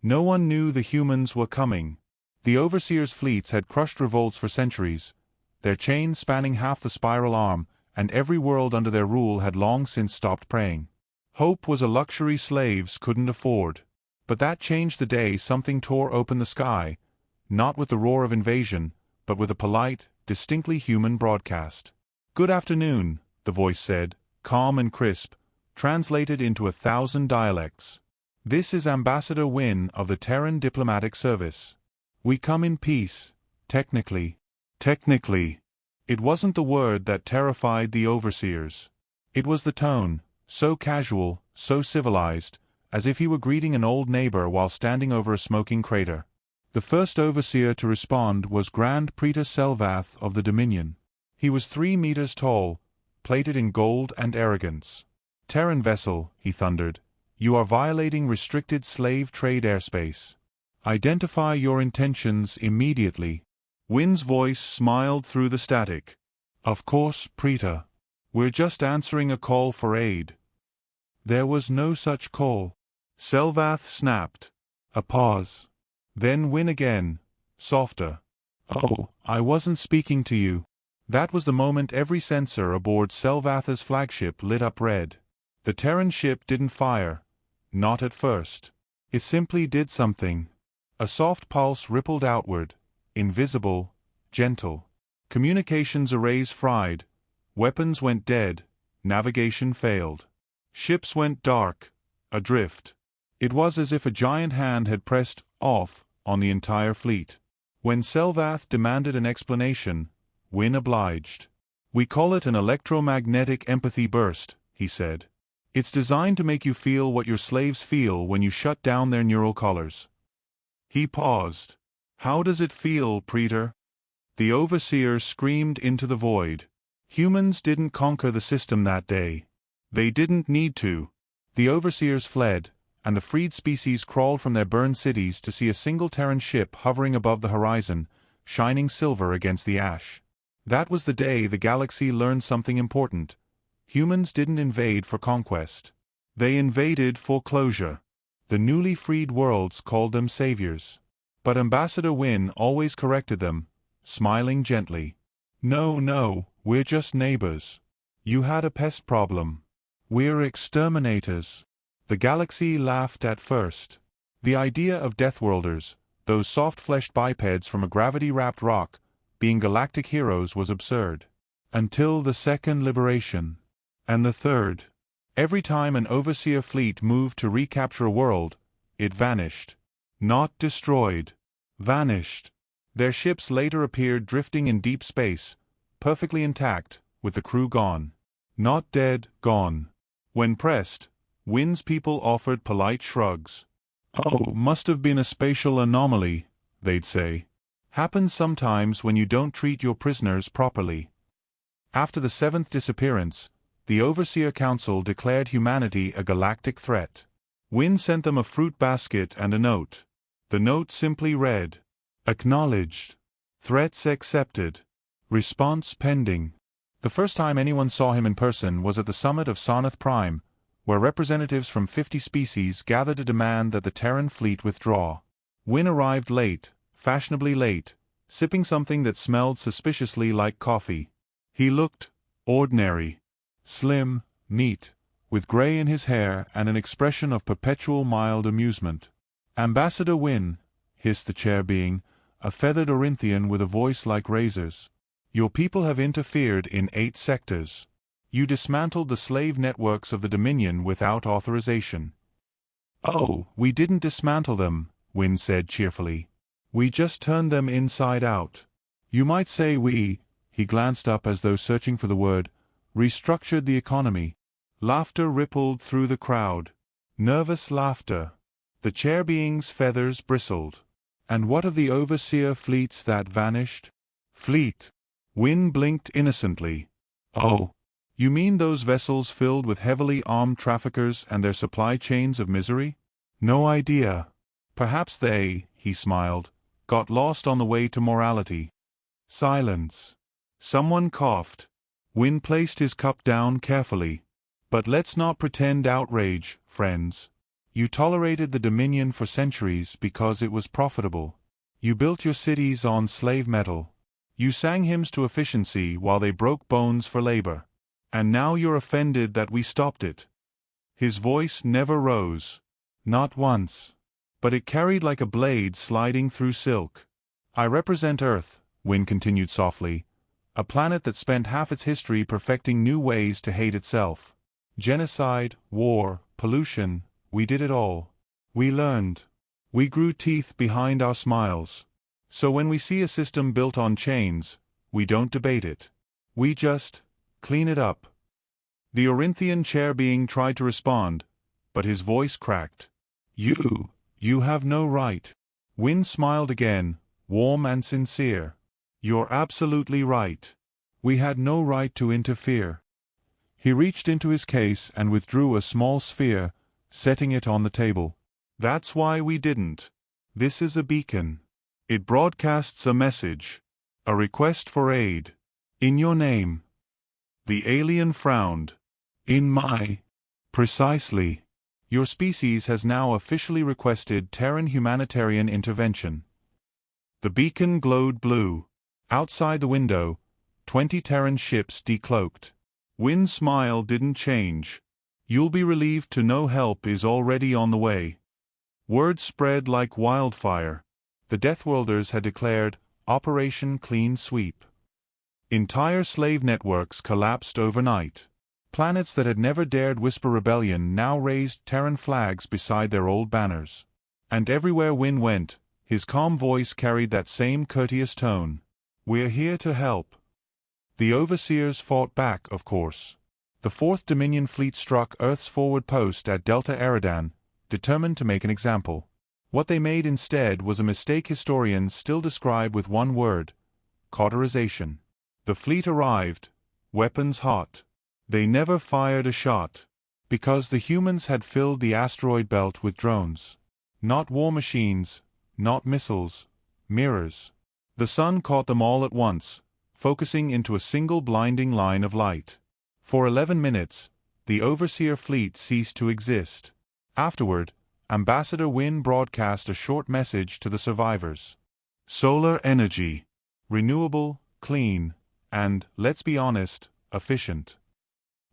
No one knew the humans were coming. The Overseer's fleets had crushed revolts for centuries, their chains spanning half the spiral arm, and every world under their rule had long since stopped praying. Hope was a luxury slaves couldn't afford. But that changed the day something tore open the sky, not with the roar of invasion, but with a polite, distinctly human broadcast. "Good afternoon," the voice said, calm and crisp, translated into 1,000 dialects. "This is Ambassador Wynne of the Terran Diplomatic Service. We come in peace, technically." Technically. It wasn't the word that terrified the Overseers. It was the tone, so casual, so civilized, as if he were greeting an old neighbor while standing over a smoking crater. The first Overseer to respond was Grand Praetor Selvath of the Dominion. He was 3 meters tall, plated in gold and arrogance. "Terran vessel," he thundered, "you are violating restricted slave trade airspace. Identify your intentions immediately." Wynne's voice smiled through the static. "Of course, Praetor. We're just answering a call for aid." "There was no such call." Selvath snapped. A pause. Then Wynne again, softer. "Oh, I wasn't speaking to you." That was the moment every sensor aboard Selvath's flagship lit up red. The Terran ship didn't fire. Not at first. It simply did something. A soft pulse rippled outward, invisible, gentle. Communications arrays fried, weapons went dead, navigation failed. Ships went dark, adrift. It was as if a giant hand had pressed off on the entire fleet. When Selvath demanded an explanation, Wynne obliged. "We call it an electromagnetic empathy burst," he said. "It's designed to make you feel what your slaves feel when you shut down their neural collars." He paused. "How does it feel, Praetor?" The Overseer screamed into the void. Humans didn't conquer the system that day. They didn't need to. The Overseers fled, and the freed species crawled from their burned cities to see a single Terran ship hovering above the horizon, shining silver against the ash. That was the day the galaxy learned something important. Humans didn't invade for conquest. They invaded for closure. The newly freed worlds called them saviors. But Ambassador Wynne always corrected them, smiling gently. No, we're just neighbors. You had a pest problem. We're exterminators." The galaxy laughed at first. The idea of Deathworlders, those soft-fleshed bipeds from a gravity-wrapped rock, being galactic heroes was absurd. Until the second liberation. And the third. Every time an Overseer fleet moved to recapture a world, it vanished. Not destroyed. Vanished. Their ships later appeared drifting in deep space, perfectly intact, with the crew gone. Not dead, gone. When pressed, Wynne's people offered polite shrugs. "Oh, must have been a spatial anomaly," they'd say. "Happens sometimes when you don't treat your prisoners properly." After the 7th disappearance, the Overseer Council declared humanity a galactic threat. Wynne sent them a fruit basket and a note. The note simply read, "Acknowledged. Threats accepted. Response pending." The first time anyone saw him in person was at the summit of Sarnath Prime, where representatives from 50 species gathered to demand that the Terran fleet withdraw. Wynne arrived late, fashionably late, sipping something that smelled suspiciously like coffee. He looked ordinary. Slim, neat, with gray in his hair and an expression of perpetual mild amusement. "Ambassador Wynne," hissed the chair being, a feathered Orinthian with a voice like razors. "Your people have interfered in 8 sectors. You dismantled the slave networks of the Dominion without authorization." "Oh, we didn't dismantle them," Wynne said cheerfully. "We just turned them inside out. You might say we," he glanced up as though searching for the word, "restructured the economy." Laughter rippled through the crowd. Nervous laughter. The chair being's feathers bristled. "And what of the Overseer fleets that vanished?" "Fleet?" Wynne blinked innocently. "Oh. You mean those vessels filled with heavily armed traffickers and their supply chains of misery?" "No idea. Perhaps they," he smiled, "got lost on the way to morality." Silence. Someone coughed. Wynne placed his cup down carefully. "But let's not pretend outrage, friends. You tolerated the Dominion for centuries because it was profitable. You built your cities on slave metal. You sang hymns to efficiency while they broke bones for labor. And now you're offended that we stopped it. His voice never rose. Not once. But it carried like a blade sliding through silk. I represent Earth, Wynne continued softly, a planet that spent half its history perfecting new ways to hate itself. Genocide, war, pollution, we did it all. We learned. We grew teeth behind our smiles. So when we see a system built on chains, we don't debate it. We just clean it up. The Orinthian chair being tried to respond, but his voice cracked. You have no right. Wynne smiled again, warm and sincere. You're absolutely right. We had no right to interfere. He reached into his case and withdrew a small sphere, setting it on the table. That's why we didn't. This is a beacon. It broadcasts a message. A request for aid. In your name. The alien frowned. In my. Precisely. Your species has now officially requested Terran humanitarian intervention. The beacon glowed blue. Outside the window, 20 Terran ships decloaked. Wynne's smile didn't change. You'll be relieved to know help is already on the way. Word spread like wildfire. The Deathworlders had declared Operation Clean Sweep. Entire slave networks collapsed overnight. Planets that had never dared whisper rebellion now raised Terran flags beside their old banners. And everywhere Wynne went, his calm voice carried that same courteous tone. We're here to help. The Overseers fought back, of course. The Fourth Dominion fleet struck Earth's forward post at Delta Eridan, determined to make an example. What they made instead was a mistake historians still describe with one word: cauterization. The fleet arrived, weapons hot. They never fired a shot. Because the humans had filled the asteroid belt with drones. Not war machines, not missiles, mirrors. The sun caught them all at once, focusing into a single blinding line of light. For 11 minutes, the Overseer fleet ceased to exist. Afterward, Ambassador Wynne broadcast a short message to the survivors. Solar energy. Renewable, clean, and, let's be honest, efficient.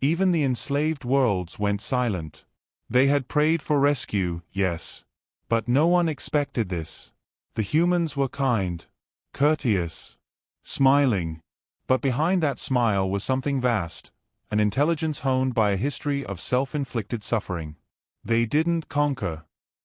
Even the enslaved worlds went silent. They had prayed for rescue, yes. But no one expected this. The humans were kind, courteous, smiling. But behind that smile was something vast, an intelligence honed by a history of self-inflicted suffering. They didn't conquer.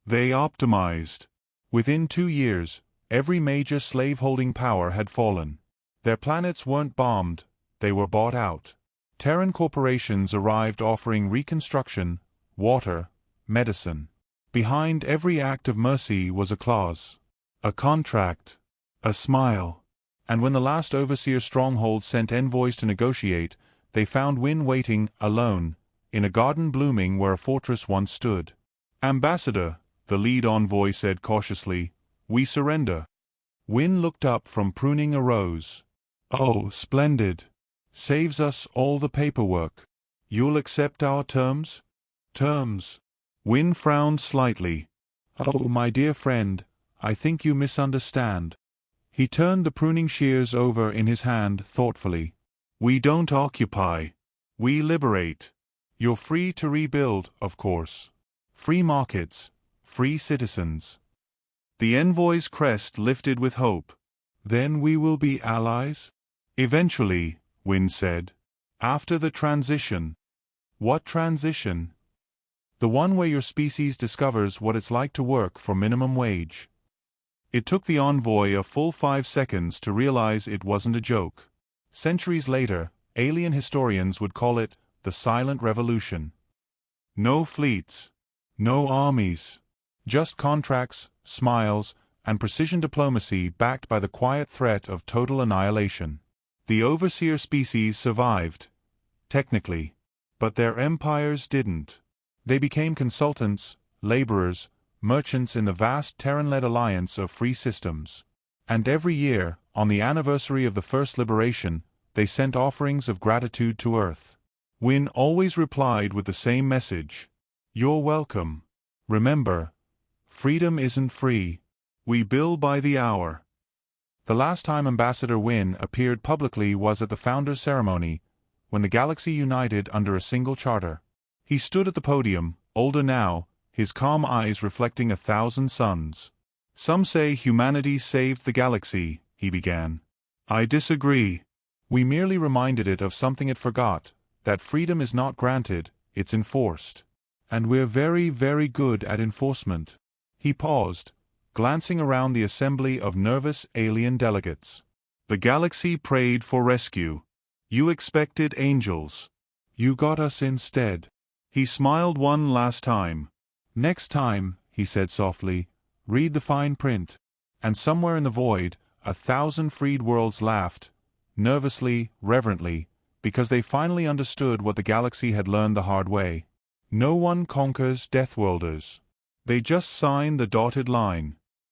They optimized. Within 2 years, every major slave-holding power had fallen. Their planets weren't bombed, they were bought out. Terran corporations arrived offering reconstruction, water, medicine. Behind every act of mercy was a clause, a contract, a smile. And when the last Overseer stronghold sent envoys to negotiate, they found Wynne waiting, alone, in a garden blooming where a fortress once stood. Ambassador, the lead envoy said cautiously, we surrender. Wynne looked up from pruning a rose. Oh, splendid. Saves us all the paperwork. You'll accept our terms? Terms. Wynne frowned slightly. Oh, my dear friend, I think you misunderstand. He turned the pruning shears over in his hand thoughtfully. We don't occupy. We liberate. You're free to rebuild, of course. Free markets. Free citizens. The envoy's crest lifted with hope. Then we will be allies? Eventually, Wynne said. After the transition. What transition? The one where your species discovers what it's like to work for minimum wage. It took the envoy a full 5 seconds to realize it wasn't a joke. Centuries later, alien historians would call it the Silent Revolution. No fleets. No armies. Just contracts, smiles, and precision diplomacy backed by the quiet threat of total annihilation. The Overseer species survived. Technically. But their empires didn't. They became consultants, laborers, merchants in the vast Terran-led alliance of free systems. And every year, on the anniversary of the first liberation, they sent offerings of gratitude to Earth. Wynne always replied with the same message. You're welcome. Remember, freedom isn't free. We bill by the hour. The last time Ambassador Wynne appeared publicly was at the Founders' Ceremony, when the galaxy united under a single charter. He stood at the podium, older now, his calm eyes reflecting 1,000 suns. "Some say humanity saved the galaxy," he began. "I disagree. We merely reminded it of something it forgot, that freedom is not granted, it's enforced. And we're very, very good at enforcement." He paused, glancing around the assembly of nervous alien delegates. "The galaxy prayed for rescue. You expected angels. You got us instead." He smiled one last time. "Next time," he said softly, "read the fine print." And somewhere in the void, 1,000 freed worlds laughed, nervously, reverently, because they finally understood what the galaxy had learned the hard way. No one conquers Deathworlders. They just sign the dotted line.